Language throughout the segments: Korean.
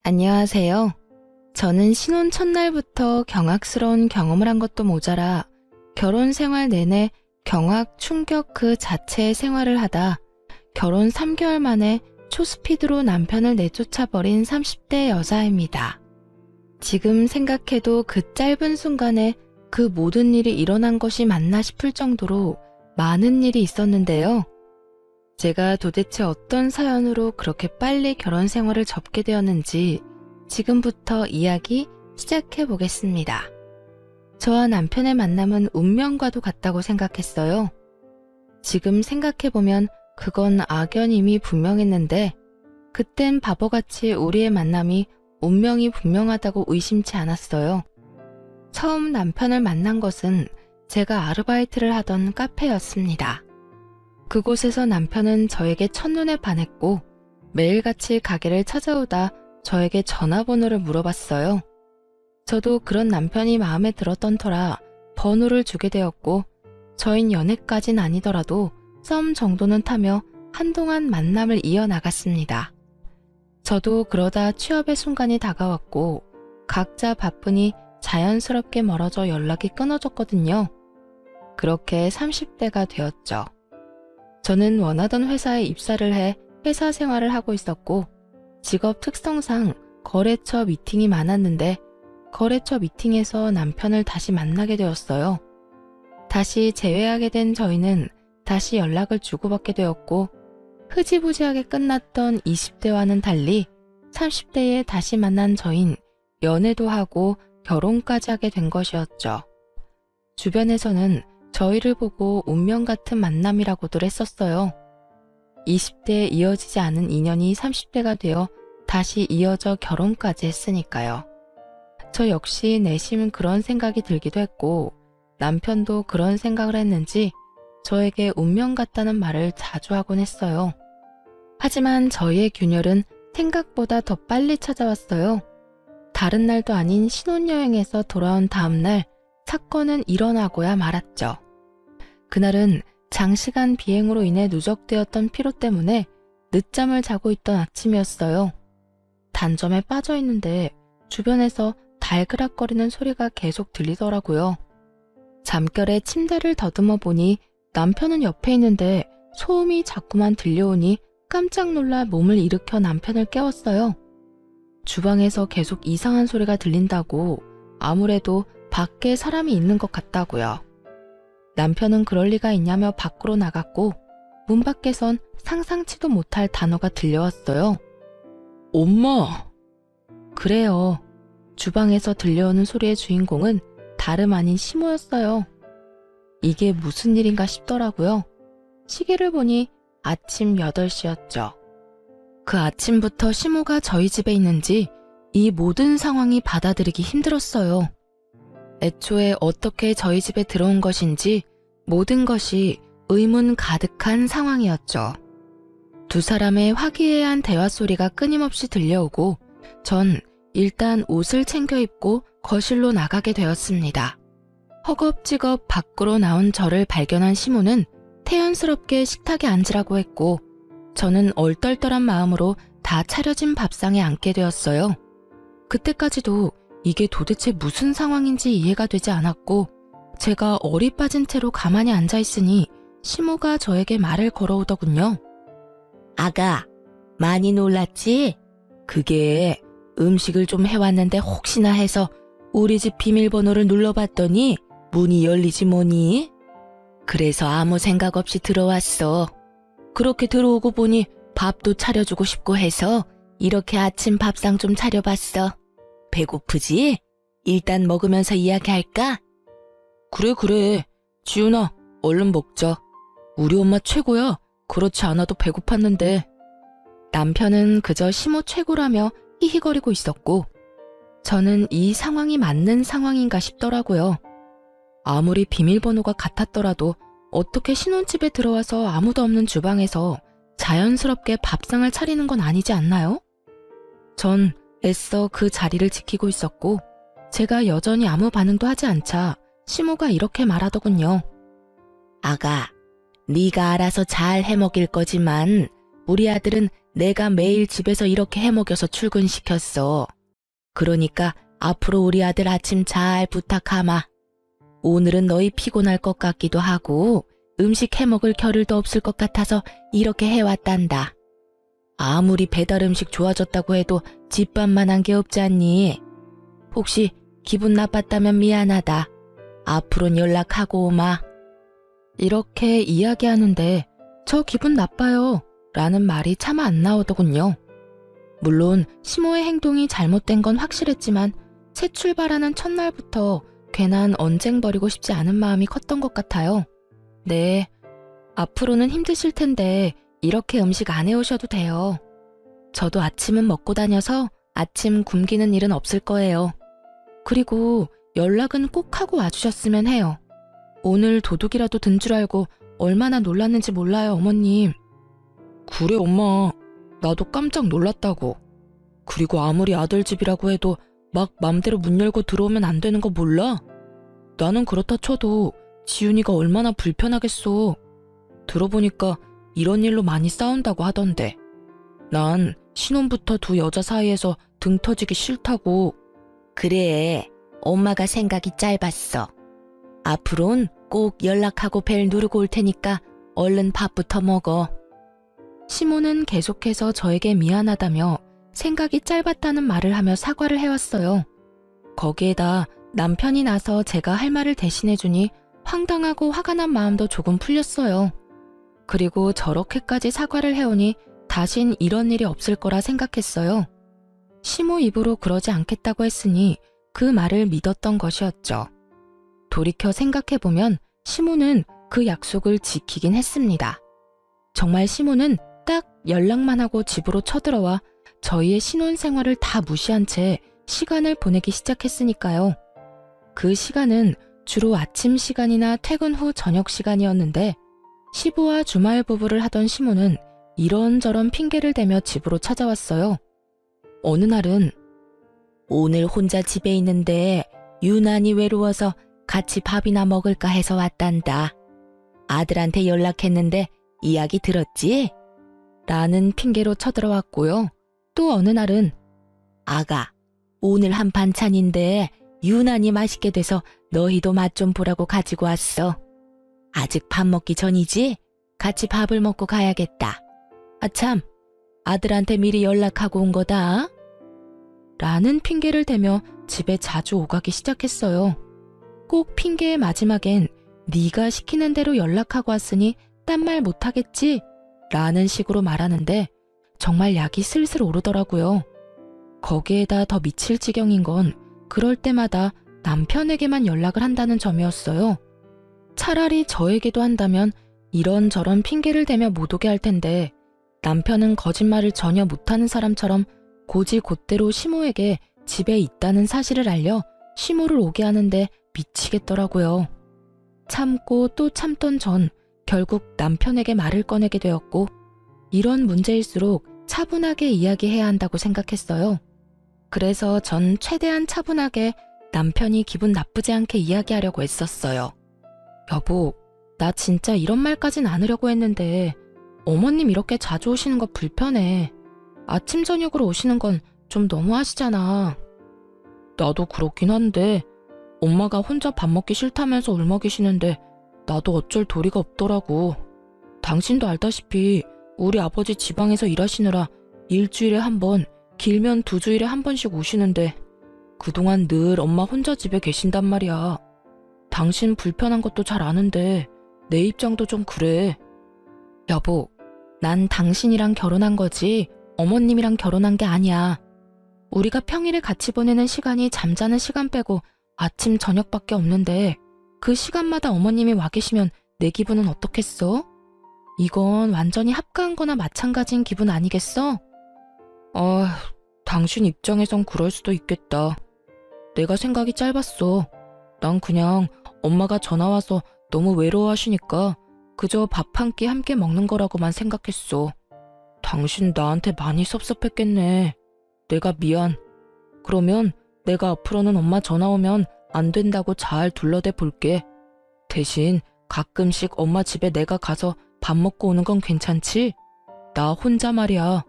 안녕하세요. 저는 신혼 첫날부터 경악스러운 경험을 한 것도 모자라 결혼 생활 내내 경악, 충격 그 자체의 생활을 하다 결혼 3개월 만에 초스피드로 남편을 내쫓아버린 30대 여자입니다. 지금 생각해도 그 짧은 순간에 그 모든 일이 일어난 것이 맞나 싶을 정도로 많은 일이 있었는데요. 제가 도대체 어떤 사연으로 그렇게 빨리 결혼 생활을 접게 되었는지 지금부터 이야기 시작해 보겠습니다. 저와 남편의 만남은 운명과도 같다고 생각했어요. 지금 생각해보면 그건 악연임이 분명했는데 그땐 바보같이 우리의 만남이 운명이 분명하다고 의심치 않았어요. 처음 남편을 만난 것은 제가 아르바이트를 하던 카페였습니다. 그곳에서 남편은 저에게 첫눈에 반했고 매일같이 가게를 찾아오다 저에게 전화번호를 물어봤어요. 저도 그런 남편이 마음에 들었던 터라 번호를 주게 되었고 저흰 연애까진 아니더라도 썸 정도는 타며 한동안 만남을 이어나갔습니다. 저도 그러다 취업의 순간이 다가왔고 각자 바쁘니 자연스럽게 멀어져 연락이 끊어졌거든요. 그렇게 30대가 되었죠. 저는 원하던 회사에 입사를 해 회사 생활을 하고 있었고 직업 특성상 거래처 미팅이 많았는데 거래처 미팅에서 남편을 다시 만나게 되었어요. 다시 재회하게 된 저희는 다시 연락을 주고받게 되었고 흐지부지하게 끝났던 20대와는 달리 30대에 다시 만난 저흰 연애도 하고 결혼까지 하게 된 것이었죠. 주변에서는 저희를 보고 운명 같은 만남이라고들 했었어요. 20대에 이어지지 않은 인연이 30대가 되어 다시 이어져 결혼까지 했으니까요. 저 역시 내심 그런 생각이 들기도 했고 남편도 그런 생각을 했는지 저에게 운명 같다는 말을 자주 하곤 했어요. 하지만 저희의 균열은 생각보다 더 빨리 찾아왔어요. 다른 날도 아닌 신혼여행에서 돌아온 다음날 사건은 일어나고야 말았죠. 그날은 장시간 비행으로 인해 누적되었던 피로 때문에 늦잠을 자고 있던 아침이었어요. 단점에 빠져 있는데 주변에서 달그락거리는 소리가 계속 들리더라고요. 잠결에 침대를 더듬어 보니 남편은 옆에 있는데 소음이 자꾸만 들려오니 깜짝 놀라 몸을 일으켜 남편을 깨웠어요. 주방에서 계속 이상한 소리가 들린다고 아무래도 밖에 사람이 있는 것 같다고요. 남편은 그럴 리가 있냐며 밖으로 나갔고 문 밖에선 상상치도 못할 단어가 들려왔어요. 엄마! 그래요. 주방에서 들려오는 소리의 주인공은 다름 아닌 시모였어요. 이게 무슨 일인가 싶더라고요. 시계를 보니 아침 8시였죠. 그 아침부터 시모가 저희 집에 있는지 이 모든 상황이 받아들이기 힘들었어요. 애초에 어떻게 저희 집에 들어온 것인지 모든 것이 의문 가득한 상황이었죠. 두 사람의 화기애애한 대화 소리가 끊임없이 들려오고 전 일단 옷을 챙겨 입고 거실로 나가게 되었습니다. 허겁지겁 밖으로 나온 저를 발견한 시모는 태연스럽게 식탁에 앉으라고 했고 저는 얼떨떨한 마음으로 다 차려진 밥상에 앉게 되었어요. 그때까지도 이게 도대체 무슨 상황인지 이해가 되지 않았고 제가 얼이 빠진 채로 가만히 앉아있으니 시모가 저에게 말을 걸어오더군요. 아가, 많이 놀랐지? 그게 음식을 좀 해왔는데 혹시나 해서 우리 집 비밀번호를 눌러봤더니 문이 열리지 뭐니? 그래서 아무 생각 없이 들어왔어. 그렇게 들어오고 보니 밥도 차려주고 싶고 해서 이렇게 아침 밥상 좀 차려봤어. 배고프지? 일단 먹으면서 이야기할까? 그래. 지훈아, 얼른 먹자. 우리 엄마 최고야. 그렇지 않아도 배고팠는데. 남편은 그저 시모 최고라며 히히거리고 있었고 저는 이 상황이 맞는 상황인가 싶더라고요. 아무리 비밀번호가 같았더라도 어떻게 신혼집에 들어와서 아무도 없는 주방에서 자연스럽게 밥상을 차리는 건 아니지 않나요? 전 애써 그 자리를 지키고 있었고 제가 여전히 아무 반응도 하지 않자 시모가 이렇게 말하더군요. 아가, 네가 알아서 잘 해먹일 거지만 우리 아들은 내가 매일 집에서 이렇게 해먹여서 출근시켰어. 그러니까 앞으로 우리 아들 아침 잘 부탁하마. 오늘은 너희 피곤할 것 같기도 하고 음식 해먹을 겨를도 없을 것 같아서 이렇게 해왔단다. 아무리 배달 음식 좋아졌다고 해도 집밥만한 게 없지 않니? 혹시 기분 나빴다면 미안하다. 앞으론 연락하고 오마. 이렇게 이야기하는데 저 기분 나빠요 라는 말이 차마 안 나오더군요. 물론 시모의 행동이 잘못된 건 확실했지만 새 출발하는 첫날부터 괜한 언쟁 벌이고 싶지 않은 마음이 컸던 것 같아요. 네, 앞으로는 힘드실 텐데 이렇게 음식 안 해오셔도 돼요. 저도 아침은 먹고 다녀서 아침 굶기는 일은 없을 거예요. 그리고 연락은 꼭 하고 와주셨으면 해요. 오늘 도둑이라도 든 줄 알고 얼마나 놀랐는지 몰라요, 어머님. 그래, 엄마. 나도 깜짝 놀랐다고. 그리고 아무리 아들 집이라고 해도 막 맘대로 문 열고 들어오면 안 되는 거 몰라? 나는 그렇다 쳐도 지훈이가 얼마나 불편하겠어. 들어보니까 이런 일로 많이 싸운다고 하던데. 난 신혼부터 두 여자 사이에서 등 터지기 싫다고. 그래, 엄마가 생각이 짧았어. 앞으론 꼭 연락하고 벨 누르고 올 테니까 얼른 밥부터 먹어. 시모는 계속해서 저에게 미안하다며 생각이 짧았다는 말을 하며 사과를 해왔어요. 거기에다 남편이 나서 제가 할 말을 대신해주니 황당하고 화가 난 마음도 조금 풀렸어요. 그리고 저렇게까지 사과를 해오니 다신 이런 일이 없을 거라 생각했어요. 시모 입으로 그러지 않겠다고 했으니 그 말을 믿었던 것이었죠. 돌이켜 생각해보면 시모는 그 약속을 지키긴 했습니다. 정말 시모는 딱 연락만 하고 집으로 쳐들어와 저희의 신혼생활을 다 무시한 채 시간을 보내기 시작했으니까요. 그 시간은 주로 아침 시간이나 퇴근 후 저녁 시간이었는데 시부와 주말 부부를 하던 시모는 이런저런 핑계를 대며 집으로 찾아왔어요. 어느 날은 오늘 혼자 집에 있는데 유난히 외로워서 같이 밥이나 먹을까 해서 왔단다. 아들한테 연락했는데 이야기 들었지? 라는 핑계로 쳐들어왔고요. 또 어느 날은 아가, 오늘 한 반찬인데 유난히 맛있게 돼서 너희도 맛 좀 보라고 가지고 왔어. 아직 밥 먹기 전이지? 같이 밥을 먹고 가야겠다. 아참, 아들한테 미리 연락하고 온 거다. 라는 핑계를 대며 집에 자주 오가기 시작했어요. 꼭 핑계의 마지막엔 네가 시키는 대로 연락하고 왔으니 딴 말 못하겠지? 라는 식으로 말하는데 정말 약이 슬슬 오르더라고요. 거기에다 더 미칠 지경인 건 그럴 때마다 남편에게만 연락을 한다는 점이었어요. 차라리 저에게도 한다면 이런저런 핑계를 대며 못 오게 할 텐데 남편은 거짓말을 전혀 못하는 사람처럼 곧이곧대로 시모에게 집에 있다는 사실을 알려 시모를 오게 하는데 미치겠더라고요. 참고 또 참던 전 결국 남편에게 말을 꺼내게 되었고 이런 문제일수록 차분하게 이야기해야 한다고 생각했어요. 그래서 전 최대한 차분하게 남편이 기분 나쁘지 않게 이야기하려고 애썼어요. 여보, 나 진짜 이런 말까진 않으려고 했는데 어머님 이렇게 자주 오시는 거 불편해. 아침 저녁으로 오시는 건 좀 너무하시잖아. 나도 그렇긴 한데 엄마가 혼자 밥 먹기 싫다면서 울먹이시는데 나도 어쩔 도리가 없더라고. 당신도 알다시피 우리 아버지 지방에서 일하시느라 일주일에 한 번, 길면 2주일에 한 번씩 오시는데 그동안 늘 엄마 혼자 집에 계신단 말이야. 당신 불편한 것도 잘 아는데 내 입장도 좀 그래. 여보, 난 당신이랑 결혼한 거지 어머님이랑 결혼한 게 아니야. 우리가 평일에 같이 보내는 시간이 잠자는 시간 빼고 아침 저녁밖에 없는데 그 시간마다 어머님이 와 계시면 내 기분은 어떻겠어? 이건 완전히 합가한 거나 마찬가지인 기분 아니겠어? 당신 입장에선 그럴 수도 있겠다. 내가 생각이 짧았어. 난 그냥 엄마가 전화와서 너무 외로워하시니까 그저 밥 한 끼 함께 먹는 거라고만 생각했어. 당신 나한테 많이 섭섭했겠네. 내가 미안. 그러면 내가 앞으로는 엄마 전화 오면 안 된다고 잘 둘러대 볼게. 대신 가끔씩 엄마 집에 내가 가서 밥 먹고 오는 건 괜찮지? 나 혼자 말이야.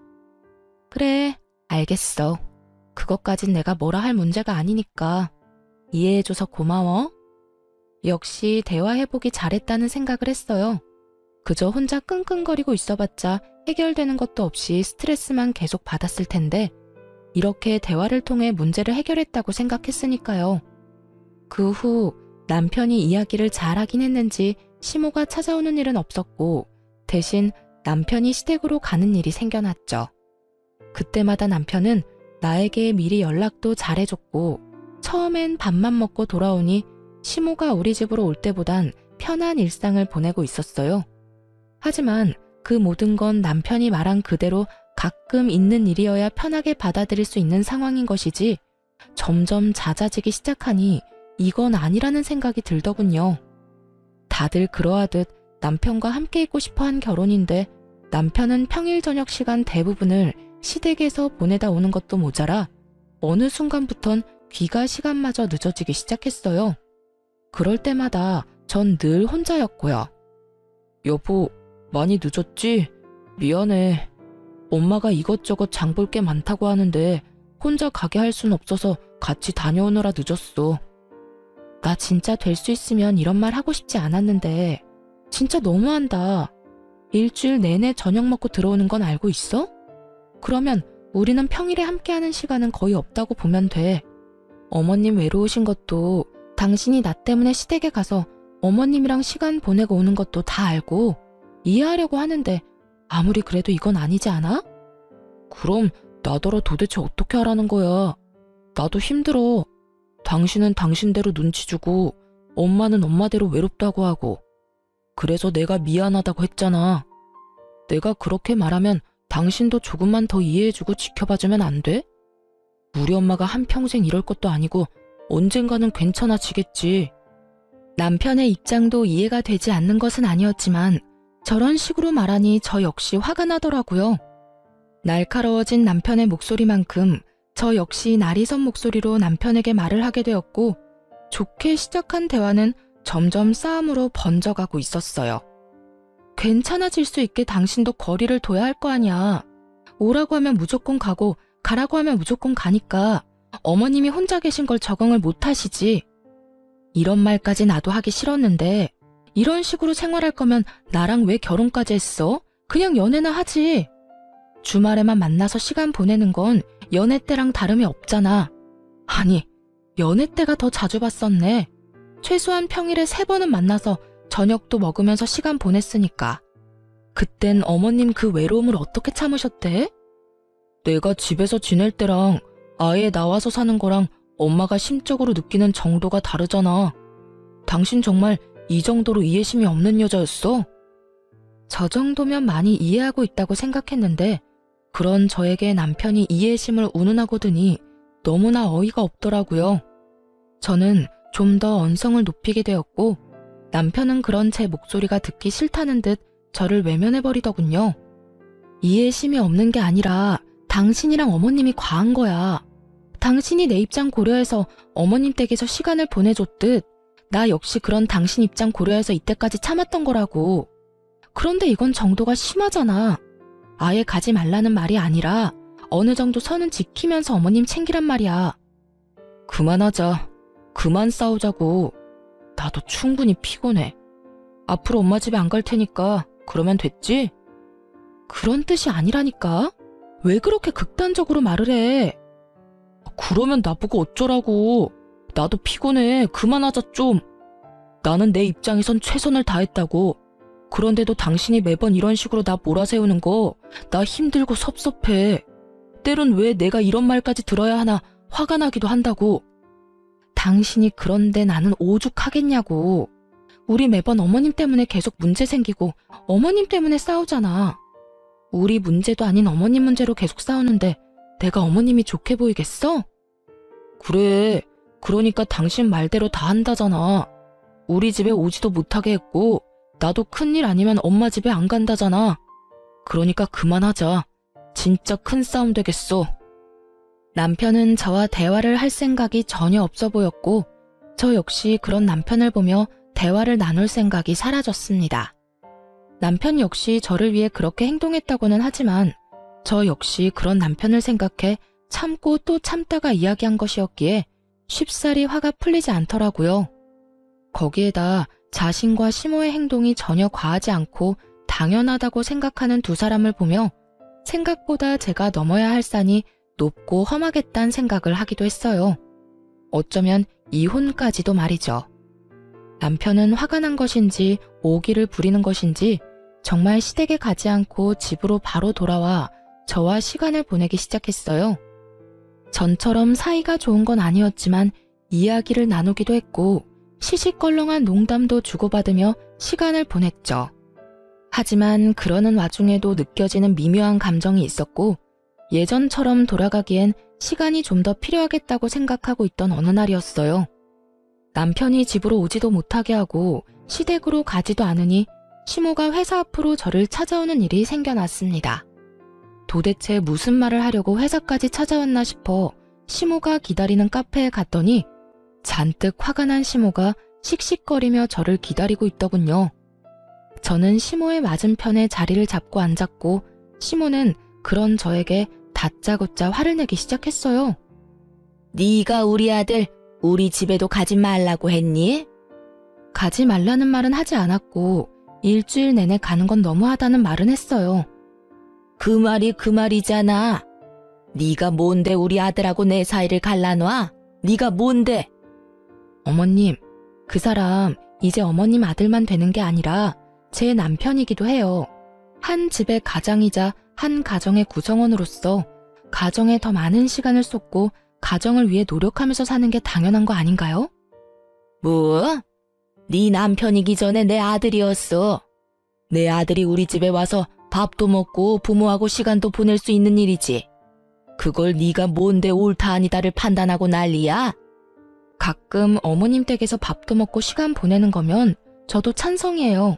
그래, 알겠어. 그것까진 내가 뭐라 할 문제가 아니니까. 이해해줘서 고마워. 역시 대화해보기 잘했다는 생각을 했어요. 그저 혼자 끙끙거리고 있어봤자 해결되는 것도 없이 스트레스만 계속 받았을 텐데 이렇게 대화를 통해 문제를 해결했다고 생각했으니까요. 그 후 남편이 이야기를 잘하긴 했는지 시모가 찾아오는 일은 없었고 대신 남편이 시댁으로 가는 일이 생겨났죠. 그때마다 남편은 나에게 미리 연락도 잘해줬고 처음엔 밥만 먹고 돌아오니 시모가 우리 집으로 올 때보단 편한 일상을 보내고 있었어요. 하지만 그 모든 건 남편이 말한 그대로 가끔 있는 일이어야 편하게 받아들일 수 있는 상황인 것이지 점점 잦아지기 시작하니 이건 아니라는 생각이 들더군요. 다들 그러하듯 남편과 함께 있고 싶어한 결혼인데 남편은 평일 저녁 시간 대부분을 시댁에서 보내다 오는 것도 모자라 어느 순간부턴 귀가 시간마저 늦어지기 시작했어요. 그럴 때마다 전 늘 혼자였고요. 여보, 많이 늦었지? 미안해. 엄마가 이것저것 장볼 게 많다고 하는데 혼자 가게 할 순 없어서 같이 다녀오느라 늦었어. 나 진짜 될 수 있으면 이런 말 하고 싶지 않았는데 진짜 너무한다. 일주일 내내 저녁 먹고 들어오는 건 알고 있어? 그러면 우리는 평일에 함께하는 시간은 거의 없다고 보면 돼. 어머님 외로우신 것도 당신이 나 때문에 시댁에 가서 어머님이랑 시간 보내고 오는 것도 다 알고 이해하려고 하는데 아무리 그래도 이건 아니지 않아? 그럼 나더러 도대체 어떻게 하라는 거야? 나도 힘들어. 당신은 당신대로 눈치 주고 엄마는 엄마대로 외롭다고 하고 그래서 내가 미안하다고 했잖아. 내가 그렇게 말하면 당신도 조금만 더 이해해주고 지켜봐주면 안 돼? 우리 엄마가 한평생 이럴 것도 아니고 언젠가는 괜찮아지겠지. 남편의 입장도 이해가 되지 않는 것은 아니었지만 저런 식으로 말하니 저 역시 화가 나더라고요. 날카로워진 남편의 목소리만큼 저 역시 날이 선 목소리로 남편에게 말을 하게 되었고 좋게 시작한 대화는 점점 싸움으로 번져가고 있었어요. 괜찮아질 수 있게 당신도 거리를 둬야 할 거 아니야. 오라고 하면 무조건 가고 가라고 하면 무조건 가니까 어머님이 혼자 계신 걸 적응을 못 하시지. 이런 말까지 나도 하기 싫었는데 이런 식으로 생활할 거면 나랑 왜 결혼까지 했어? 그냥 연애나 하지. 주말에만 만나서 시간 보내는 건 연애 때랑 다름이 없잖아. 아니, 연애 때가 더 자주 봤었네. 최소한 평일에 3번은 만나서 저녁도 먹으면서 시간 보냈으니까. 그땐 어머님 그 외로움을 어떻게 참으셨대? 내가 집에서 지낼 때랑 아예 나와서 사는 거랑 엄마가 심적으로 느끼는 정도가 다르잖아. 당신 정말 이 정도로 이해심이 없는 여자였어? 저 정도면 많이 이해하고 있다고 생각했는데 그런 저에게 남편이 이해심을 운운하고 드니 너무나 어이가 없더라고요. 저는 좀 더 언성을 높이게 되었고 남편은 그런 제 목소리가 듣기 싫다는 듯 저를 외면해버리더군요. 이해심이 없는 게 아니라 당신이랑 어머님이 과한 거야. 당신이 내 입장 고려해서 어머님 댁에서 시간을 보내줬듯 나 역시 그런 당신 입장 고려해서 이때까지 참았던 거라고. 그런데 이건 정도가 심하잖아. 아예 가지 말라는 말이 아니라 어느 정도 선은 지키면서 어머님 챙기란 말이야. 그만하자. 그만 싸우자고. 나도 충분히 피곤해. 앞으로 엄마 집에 안 갈 테니까 그러면 됐지? 그런 뜻이 아니라니까. 왜 그렇게 극단적으로 말을 해? 그러면 나보고 어쩌라고. 나도 피곤해. 그만하자 좀. 나는 내 입장에선 최선을 다했다고. 그런데도 당신이 매번 이런 식으로 나 몰아세우는 거 나 힘들고 섭섭해. 때론 왜 내가 이런 말까지 들어야 하나 화가 나기도 한다고. 당신이 그런데 나는 오죽하겠냐고. 우리 매번 어머님 때문에 계속 문제 생기고 어머님 때문에 싸우잖아. 우리 문제도 아닌 어머님 문제로 계속 싸우는데 내가 어머님이 좋게 보이겠어? 그래. 그러니까 당신 말대로 다 한다잖아. 우리 집에 오지도 못하게 했고 나도 큰일 아니면 엄마 집에 안 간다잖아. 그러니까 그만하자. 진짜 큰 싸움 되겠어. 남편은 저와 대화를 할 생각이 전혀 없어 보였고 저 역시 그런 남편을 보며 대화를 나눌 생각이 사라졌습니다. 남편 역시 저를 위해 그렇게 행동했다고는 하지만 저 역시 그런 남편을 생각해 참고 또 참다가 이야기한 것이었기에 쉽사리 화가 풀리지 않더라고요. 거기에다 자신과 시모의 행동이 전혀 과하지 않고 당연하다고 생각하는 두 사람을 보며 생각보다 제가 넘어야 할 산이 높고 험하겠다는 생각을 하기도 했어요. 어쩌면 이혼까지도 말이죠. 남편은 화가 난 것인지 오기를 부리는 것인지 정말 시댁에 가지 않고 집으로 바로 돌아와 저와 시간을 보내기 시작했어요. 전처럼 사이가 좋은 건 아니었지만 이야기를 나누기도 했고 시시껄렁한 농담도 주고받으며 시간을 보냈죠. 하지만 그러는 와중에도 느껴지는 미묘한 감정이 있었고 예전처럼 돌아가기엔 시간이 좀 더 필요하겠다고 생각하고 있던 어느 날이었어요. 남편이 집으로 오지도 못하게 하고 시댁으로 가지도 않으니 시모가 회사 앞으로 저를 찾아오는 일이 생겨났습니다. 도대체 무슨 말을 하려고 회사까지 찾아왔나 싶어 시모가 기다리는 카페에 갔더니 잔뜩 화가 난 시모가 씩씩거리며 저를 기다리고 있더군요. 저는 시모의 맞은편에 자리를 잡고 앉았고 시모는 그런 저에게 다짜고짜 화를 내기 시작했어요. 네가 우리 아들 우리 집에도 가지 말라고 했니? 가지 말라는 말은 하지 않았고 일주일 내내 가는 건 너무하다는 말은 했어요. 그 말이 그 말이잖아. 네가 뭔데 우리 아들하고 내 사이를 갈라놔? 네가 뭔데? 어머님, 그 사람 이제 어머님 아들만 되는 게 아니라 제 남편이기도 해요. 한 집의 가장이자 한 가정의 구성원으로서 가정에 더 많은 시간을 쏟고 가정을 위해 노력하면서 사는 게 당연한 거 아닌가요? 뭐? 네 남편이기 전에 내 아들이었어. 내 아들이 우리 집에 와서 밥도 먹고 부모하고 시간도 보낼 수 있는 일이지. 그걸 네가 뭔데 옳다 아니다를 판단하고 난리야? 가끔 어머님 댁에서 밥도 먹고 시간 보내는 거면 저도 찬성이에요.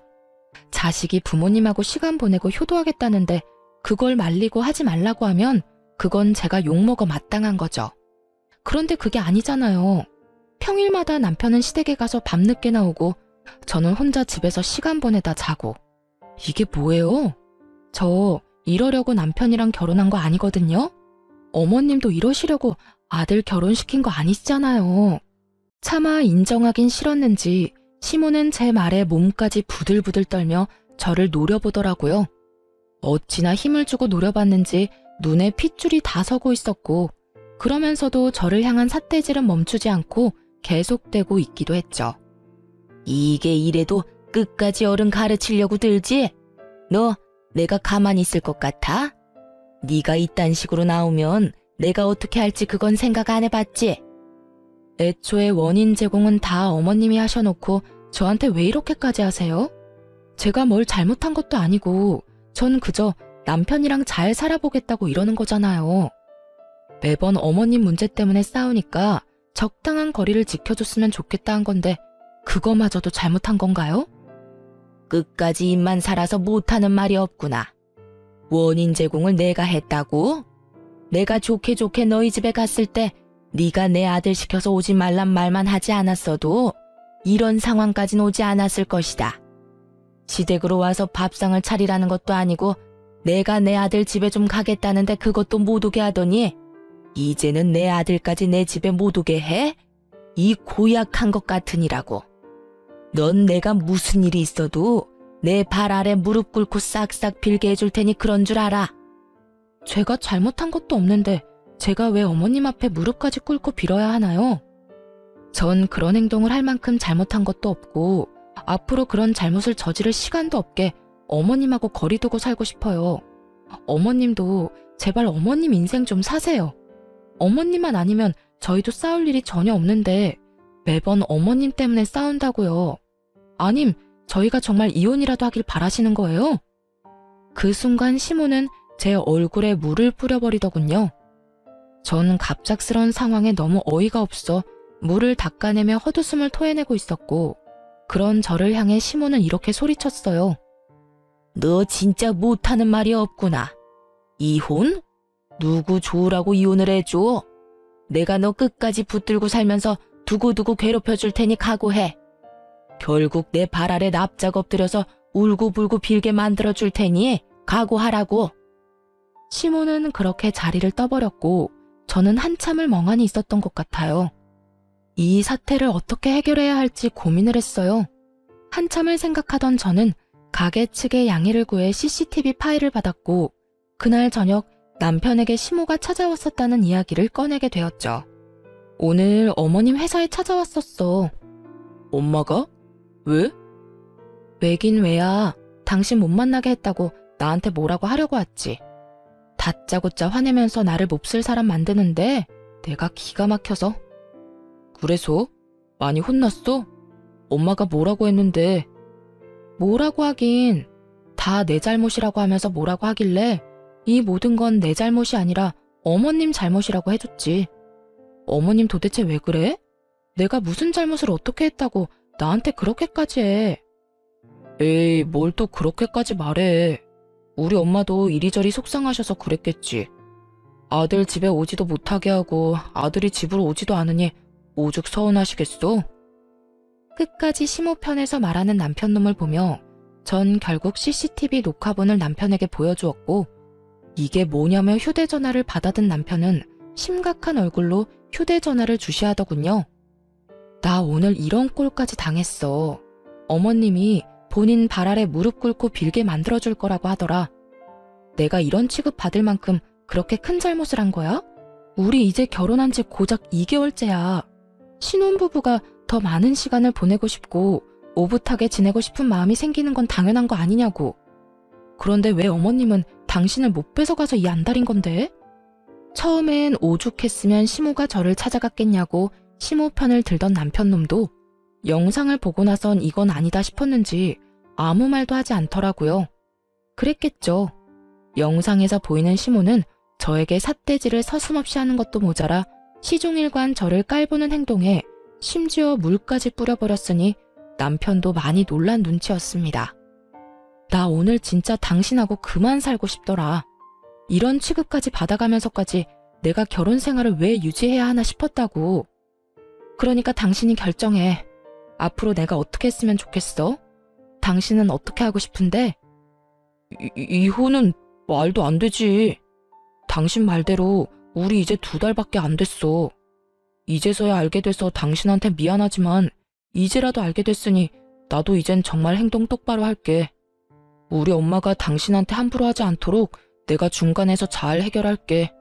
자식이 부모님하고 시간 보내고 효도하겠다는데 그걸 말리고 하지 말라고 하면 그건 제가 욕먹어 마땅한 거죠. 그런데 그게 아니잖아요. 평일마다 남편은 시댁에 가서 밤늦게 나오고 저는 혼자 집에서 시간 보내다 자고. 이게 뭐예요? 저 이러려고 남편이랑 결혼한 거 아니거든요? 어머님도 이러시려고 아들 결혼시킨 거 아니시잖아요. 차마 인정하긴 싫었는지 시모는 제 말에 몸까지 부들부들 떨며 저를 노려보더라고요. 어찌나 힘을 주고 노려봤는지 눈에 핏줄이 다 서고 있었고 그러면서도 저를 향한 삿대질은 멈추지 않고 계속되고 있기도 했죠. 이게 이래도 끝까지 어른 가르치려고 들지? 너 내가 가만히 있을 것 같아? 네가 이딴 식으로 나오면 내가 어떻게 할지 그건 생각 안 해봤지? 애초에 원인 제공은 다 어머님이 하셔놓고 저한테 왜 이렇게까지 하세요? 제가 뭘 잘못한 것도 아니고 전 그저 남편이랑 잘 살아보겠다고 이러는 거잖아요. 매번 어머님 문제 때문에 싸우니까 적당한 거리를 지켜줬으면 좋겠다 한 건데 그거마저도 잘못한 건가요? 끝까지 입만 살아서 못하는 말이 없구나. 원인 제공을 내가 했다고? 내가 좋게 좋게 너희 집에 갔을 때 네가 내 아들 시켜서 오지 말란 말만 하지 않았어도 이런 상황까진 오지 않았을 것이다. 시댁으로 와서 밥상을 차리라는 것도 아니고 내가 내 아들 집에 좀 가겠다는데 그것도 못 오게 하더니 이제는 내 아들까지 내 집에 못 오게 해? 이 고약한 것 같으니라고. 넌 내가 무슨 일이 있어도 내 발 아래 무릎 꿇고 싹싹 빌게 해줄 테니 그런 줄 알아. 제가 잘못한 것도 없는데 제가 왜 어머님 앞에 무릎까지 꿇고 빌어야 하나요? 전 그런 행동을 할 만큼 잘못한 것도 없고 앞으로 그런 잘못을 저지를 시간도 없게 어머님하고 거리 두고 살고 싶어요. 어머님도 제발 어머님 인생 좀 사세요. 어머님만 아니면 저희도 싸울 일이 전혀 없는데 매번 어머님 때문에 싸운다고요. 아님 저희가 정말 이혼이라도 하길 바라시는 거예요? 그 순간 시모는 제 얼굴에 물을 뿌려버리더군요. 전 갑작스런 상황에 너무 어이가 없어 물을 닦아내며 헛웃음을 토해내고 있었고 그런 저를 향해 시모는 이렇게 소리쳤어요. 너 진짜 못하는 말이 없구나. 이혼? 누구 좋으라고 이혼을 해줘? 내가 너 끝까지 붙들고 살면서 두고두고 괴롭혀줄 테니 각오해. 결국 내 발 아래 납작 엎드려서 울고불고 빌게 만들어줄 테니 각오하라고. 시모는 그렇게 자리를 떠버렸고 저는 한참을 멍하니 있었던 것 같아요. 이 사태를 어떻게 해결해야 할지 고민을 했어요. 한참을 생각하던 저는 가게 측의 양해를 구해 CCTV 파일을 받았고 그날 저녁 남편에게 시모가 찾아왔었다는 이야기를 꺼내게 되었죠. 오늘 어머님 회사에 찾아왔었어. 엄마가? 왜? 왜긴 왜야. 당신 못 만나게 했다고 나한테 뭐라고 하려고 왔지. 다짜고짜 화내면서 나를 몹쓸 사람 만드는데 내가 기가 막혀서. 그래서? 많이 혼났어? 엄마가 뭐라고 했는데. 뭐라고 하긴 다 내 잘못이라고 하면서 뭐라고 하길래 이 모든 건 내 잘못이 아니라 어머님 잘못이라고 해줬지. 어머님 도대체 왜 그래? 내가 무슨 잘못을 어떻게 했다고 나한테 그렇게까지 해. 에이, 뭘 또 그렇게까지 말해. 우리 엄마도 이리저리 속상하셔서 그랬겠지. 아들 집에 오지도 못하게 하고 아들이 집으로 오지도 않으니 오죽 서운하시겠어? 끝까지 시모 편에서 말하는 남편놈을 보며 전 결국 CCTV 녹화본을 남편에게 보여주었고 이게 뭐냐며 휴대전화를 받아든 남편은 심각한 얼굴로 휴대전화를 주시하더군요. 나 오늘 이런 꼴까지 당했어. 어머님이 본인 발 아래 무릎 꿇고 빌게 만들어줄 거라고 하더라. 내가 이런 취급 받을 만큼 그렇게 큰 잘못을 한 거야? 우리 이제 결혼한 지 고작 2개월째야. 신혼부부가 더 많은 시간을 보내고 싶고 오붓하게 지내고 싶은 마음이 생기는 건 당연한 거 아니냐고. 그런데 왜 어머님은 당신을 못 뺏어가서 이 안달인 건데? 처음엔 오죽했으면 시모가 저를 찾아갔겠냐고 시모 편을 들던 남편놈도 영상을 보고 나선 이건 아니다 싶었는지 아무 말도 하지 않더라고요. 그랬겠죠. 영상에서 보이는 시모는 저에게 삿대질을 서슴없이 하는 것도 모자라 시종일관 저를 깔보는 행동에 심지어 물까지 뿌려버렸으니 남편도 많이 놀란 눈치였습니다. 나 오늘 진짜 당신하고 그만 살고 싶더라. 이런 취급까지 받아가면서까지 내가 결혼 생활을 왜 유지해야 하나 싶었다고. 그러니까 당신이 결정해. 앞으로 내가 어떻게 했으면 좋겠어? 당신은 어떻게 하고 싶은데? 이혼은 말도 안 되지. 당신 말대로 우리 이제 2달밖에 안 됐어. 이제서야 알게 돼서 당신한테 미안하지만 이제라도 알게 됐으니 나도 이젠 정말 행동 똑바로 할게. 우리 엄마가 당신한테 함부로 하지 않도록 내가 중간에서 잘 해결할게.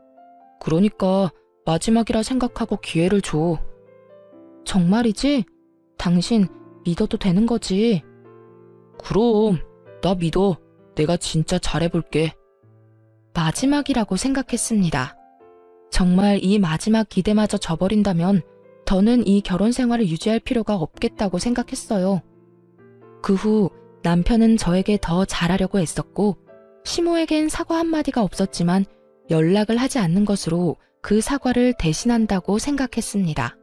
그러니까 마지막이라 생각하고 기회를 줘. 정말이지? 당신 믿어도 되는 거지? 그럼 나 믿어. 내가 진짜 잘해볼게. 마지막이라고 생각했습니다. 정말 이 마지막 기대마저 저버린다면 더는 이 결혼 생활을 유지할 필요가 없겠다고 생각했어요. 그 후 남편은 저에게 더 잘하려고 애썼고 시모에겐 사과 한마디가 없었지만 연락을 하지 않는 것으로 그 사과를 대신한다고 생각했습니다.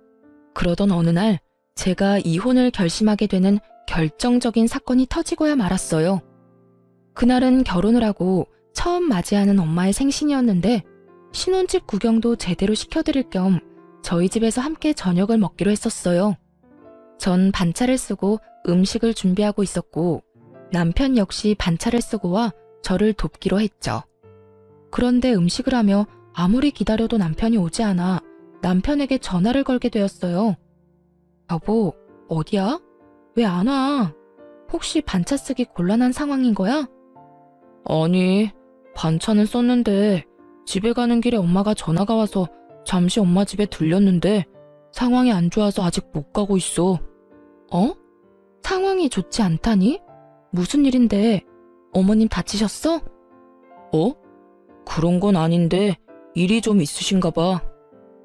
그러던 어느 날 제가 이혼을 결심하게 되는 결정적인 사건이 터지고야 말았어요. 그날은 결혼을 하고 처음 맞이하는 엄마의 생신이었는데 신혼집 구경도 제대로 시켜드릴 겸 저희 집에서 함께 저녁을 먹기로 했었어요. 전 반차를 쓰고 음식을 준비하고 있었고 남편 역시 반차를 쓰고 와 저를 돕기로 했죠. 그런데 음식을 하며 아무리 기다려도 남편이 오지 않아 남편에게 전화를 걸게 되었어요. 여보, 어디야? 왜 안 와? 혹시 반차 쓰기 곤란한 상황인 거야? 아니, 반차는 썼는데 집에 가는 길에 엄마가 전화가 와서 잠시 엄마 집에 들렸는데 상황이 안 좋아서 아직 못 가고 있어. 어? 상황이 좋지 않다니? 무슨 일인데? 어머님 다치셨어? 어? 그런 건 아닌데 일이 좀 있으신가 봐.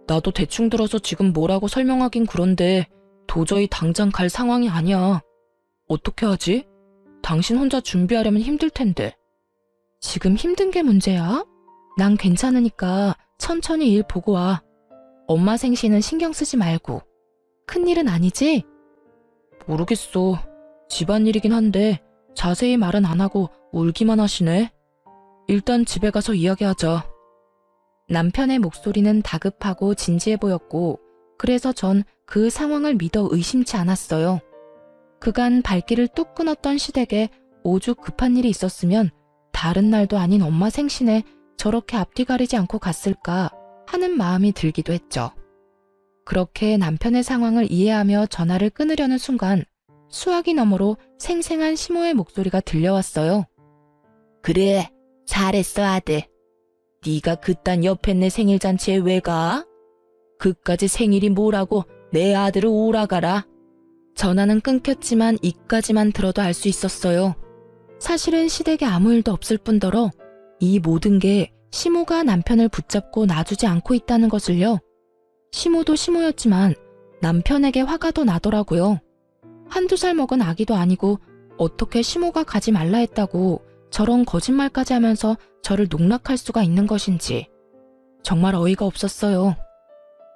나도 대충 들어서 지금 뭐라고 설명하긴 그런데 도저히 당장 갈 상황이 아니야. 어떻게 하지? 당신 혼자 준비하려면 힘들 텐데. 지금 힘든 게 문제야? 난 괜찮으니까 천천히 일 보고 와. 엄마 생신은 신경 쓰지 말고. 큰일은 아니지? 모르겠어. 집안일이긴 한데 자세히 말은 안 하고 울기만 하시네. 일단 집에 가서 이야기하자. 남편의 목소리는 다급하고 진지해 보였고 그래서 전 그 상황을 믿어 의심치 않았어요. 그간 발길을 뚝 끊었던 시댁에 오죽 급한 일이 있었으면 다른 날도 아닌 엄마 생신에 저렇게 앞뒤 가리지 않고 갔을까 하는 마음이 들기도 했죠. 그렇게 남편의 상황을 이해하며 전화를 끊으려는 순간 수화기 너머로 생생한 시모의 목소리가 들려왔어요. 그래, 잘했어 아들. 네가 그딴 옆했네 생일잔치에 왜 가? 그까지 생일이 뭐라고 내 아들을 오라가라. 전화는 끊겼지만 이까지만 들어도 알 수 있었어요. 사실은 시댁에 아무 일도 없을 뿐더러 이 모든 게 시모가 남편을 붙잡고 놔주지 않고 있다는 것을요. 시모도 시모였지만 남편에게 화가 더 나더라고요. 한두 살 먹은 아기도 아니고 어떻게 시모가 가지 말라 했다고 저런 거짓말까지 하면서 저를 농락할 수가 있는 것인지 정말 어이가 없었어요.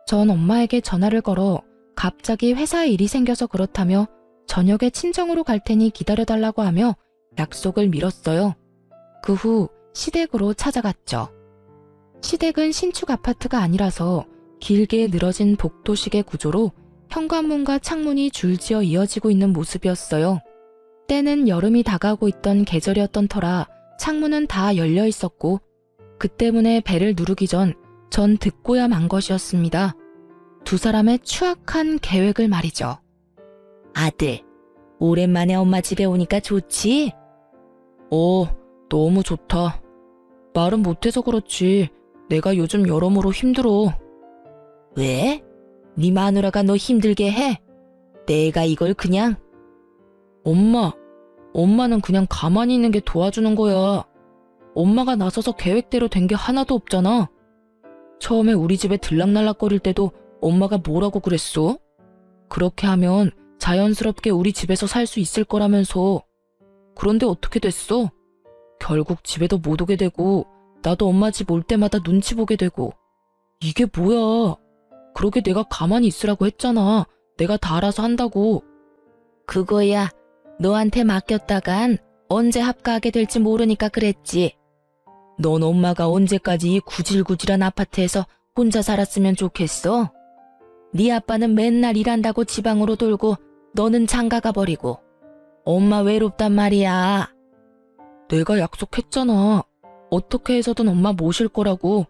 전 엄마에게 전화를 걸어 갑자기 회사에 일이 생겨서 그렇다며 저녁에 친정으로 갈 테니 기다려달라고 하며 약속을 미뤘어요. 그 후 시댁으로 찾아갔죠. 시댁은 신축 아파트가 아니라서 길게 늘어진 복도식의 구조로 현관문과 창문이 줄지어 이어지고 있는 모습이었어요. 때는 여름이 다가오고 있던 계절이었던 터라 창문은 다 열려 있었고 그 때문에 벨을 누르기 전 듣고야 만 것이었습니다. 두 사람의 추악한 계획을 말이죠. 아들, 오랜만에 엄마 집에 오니까 좋지? 너무 좋다. 말은 못해서 그렇지. 내가 요즘 여러모로 힘들어. 왜? 네 마누라가 너 힘들게 해? 내가 이걸 그냥... 엄마는 그냥 가만히 있는 게 도와주는 거야. 엄마가 나서서 계획대로 된 게 하나도 없잖아. 처음에 우리 집에 들락날락거릴 때도 엄마가 뭐라고 그랬어? 그렇게 하면 자연스럽게 우리 집에서 살 수 있을 거라면서. 그런데 어떻게 됐어? 결국 집에도 못 오게 되고 나도 엄마 집 올 때마다 눈치 보게 되고. 이게 뭐야? 그러게 내가 가만히 있으라고 했잖아. 내가 다 알아서 한다고. 그거야. 너한테 맡겼다간 언제 합가하게 될지 모르니까 그랬지. 넌 엄마가 언제까지 이 구질구질한 아파트에서 혼자 살았으면 좋겠어? 네 아빠는 맨날 일한다고 지방으로 돌고 너는 장가가 버리고. 엄마 외롭단 말이야. 내가 약속했잖아. 어떻게 해서든 엄마 모실 거라고.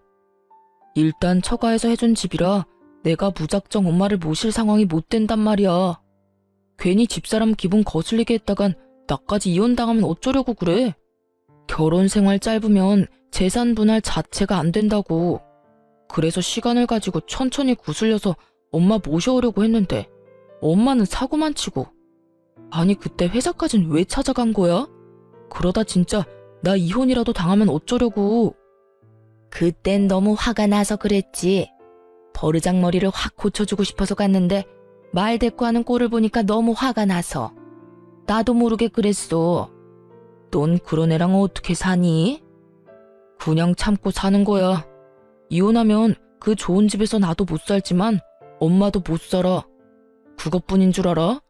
일단 처가에서 해준 집이라 내가 무작정 엄마를 모실 상황이 못 된단 말이야. 괜히 집사람 기분 거슬리게 했다간 나까지 이혼당하면 어쩌려고 그래. 결혼 생활 짧으면 재산 분할 자체가 안 된다고. 그래서 시간을 가지고 천천히 구슬려서 엄마 모셔오려고 했는데 엄마는 사고만 치고. 아니 그때 회사까진 왜 찾아간 거야? 그러다 진짜 나 이혼이라도 당하면 어쩌려고. 그땐 너무 화가 나서 그랬지. 버르장머리를 확 고쳐주고 싶어서 갔는데 말대꾸하는 꼴을 보니까 너무 화가 나서. 나도 모르게 그랬어. 넌 그런 애랑 어떻게 사니? 그냥 참고 사는 거야. 이혼하면 그 좋은 집에서 나도 못 살지만 엄마도 못 살아. 그것뿐인 줄 알아?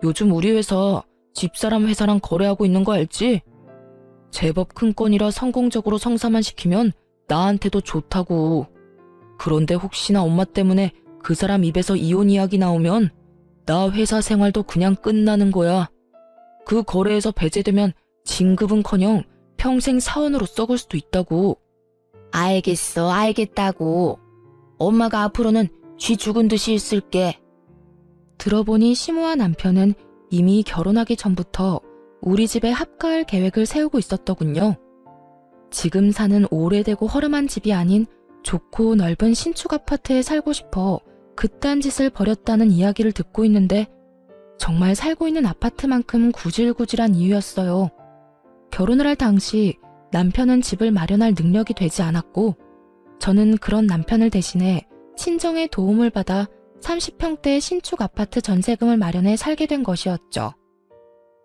요즘 우리 회사 집사람 회사랑 거래하고 있는 거 알지? 제법 큰 건이라 성공적으로 성사만 시키면 나한테도 좋다고. 그런데 혹시나 엄마 때문에 그 사람 입에서 이혼 이야기 나오면 나 회사 생활도 그냥 끝나는 거야. 그 거래에서 배제되면 진급은커녕 평생 사원으로 썩을 수도 있다고. 알겠어, 알겠다고. 엄마가 앞으로는 쥐 죽은 듯이 있을게. 들어보니 시모와 남편은 이미 결혼하기 전부터 우리 집에 합가할 계획을 세우고 있었더군요. 지금 사는 오래되고 허름한 집이 아닌 좋고 넓은 신축 아파트에 살고 싶어 그딴 짓을 벌였다는 이야기를 듣고 있는데 정말 살고 있는 아파트만큼 구질구질한 이유였어요. 결혼을 할 당시 남편은 집을 마련할 능력이 되지 않았고 저는 그런 남편을 대신해 친정의 도움을 받아 30평대 신축 아파트 전세금을 마련해 살게 된 것이었죠.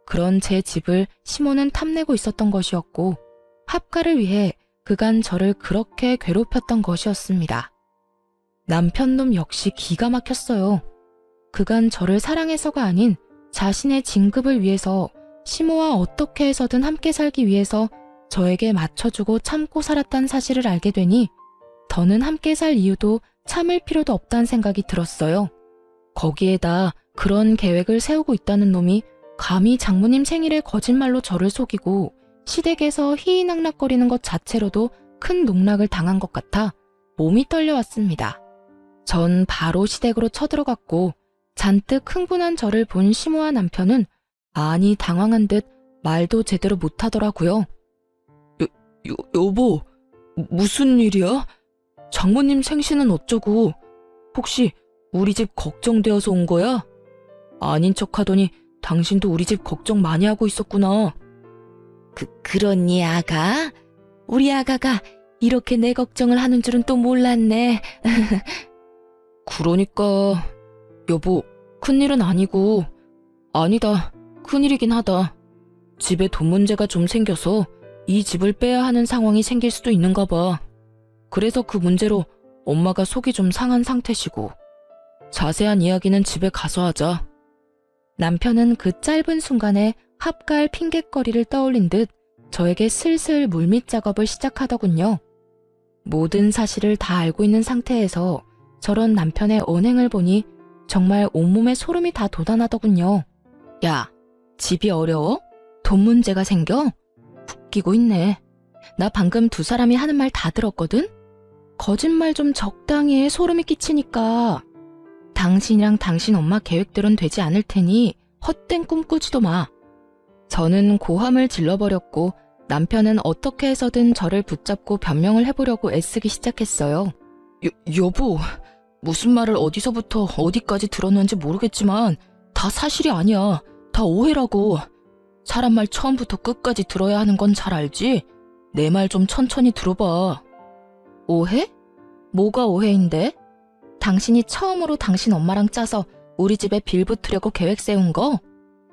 그런 제 집을 시모는 탐내고 있었던 것이었고 합가를 위해 그간 저를 그렇게 괴롭혔던 것이었습니다. 남편놈 역시 기가 막혔어요. 그간 저를 사랑해서가 아닌 자신의 진급을 위해서 시모와 어떻게 해서든 함께 살기 위해서 저에게 맞춰주고 참고 살았다는 사실을 알게 되니 더는 함께 살 이유도 참을 필요도 없다는 생각이 들었어요. 거기에다 그런 계획을 세우고 있다는 놈이 감히 장모님 생일에 거짓말로 저를 속이고 시댁에서 희희낙낙거리는 것 자체로도 큰 농락을 당한 것 같아 몸이 떨려왔습니다. 전 바로 시댁으로 쳐들어갔고 잔뜩 흥분한 저를 본 시모와 남편은 많이 당황한 듯 말도 제대로 못하더라고요. 여보, 무슨 일이야? 장모님 생신은 어쩌고? 혹시 우리 집 걱정되어서 온 거야? 아닌 척하더니 당신도 우리 집 걱정 많이 하고 있었구나. 그러니 아가? 우리 아가가 이렇게 내 걱정을 하는 줄은 또 몰랐네. 그러니까 여보, 큰일은 아니고 아니다, 큰일이긴 하다. 집에 돈 문제가 좀 생겨서 이 집을 빼야 하는 상황이 생길 수도 있는가 봐. 그래서 그 문제로 엄마가 속이 좀 상한 상태시고. 자세한 이야기는 집에 가서 하자. 남편은 그 짧은 순간에 합갈 핑곗거리를 떠올린 듯 저에게 슬슬 물밑 작업을 시작하더군요. 모든 사실을 다 알고 있는 상태에서 저런 남편의 언행을 보니 정말 온몸에 소름이 다 돋아나더군요. 야, 집이 어려워? 돈 문제가 생겨? 웃기고 있네. 나 방금 두 사람이 하는 말 다 들었거든? 거짓말 좀 적당히 해, 소름이 끼치니까. 당신이랑 당신 엄마 계획대로는 되지 않을 테니 헛된 꿈 꾸지도 마. 저는 고함을 질러버렸고 남편은 어떻게 해서든 저를 붙잡고 변명을 해보려고 애쓰기 시작했어요. 여보, 무슨 말을 어디서부터 어디까지 들었는지 모르겠지만 다 사실이 아니야. 다 오해라고. 사람 말 처음부터 끝까지 들어야 하는 건 잘 알지? 내 말 좀 천천히 들어봐. 오해? 뭐가 오해인데? 당신이 처음으로 당신 엄마랑 짜서 우리 집에 빌붙으려고 계획 세운 거?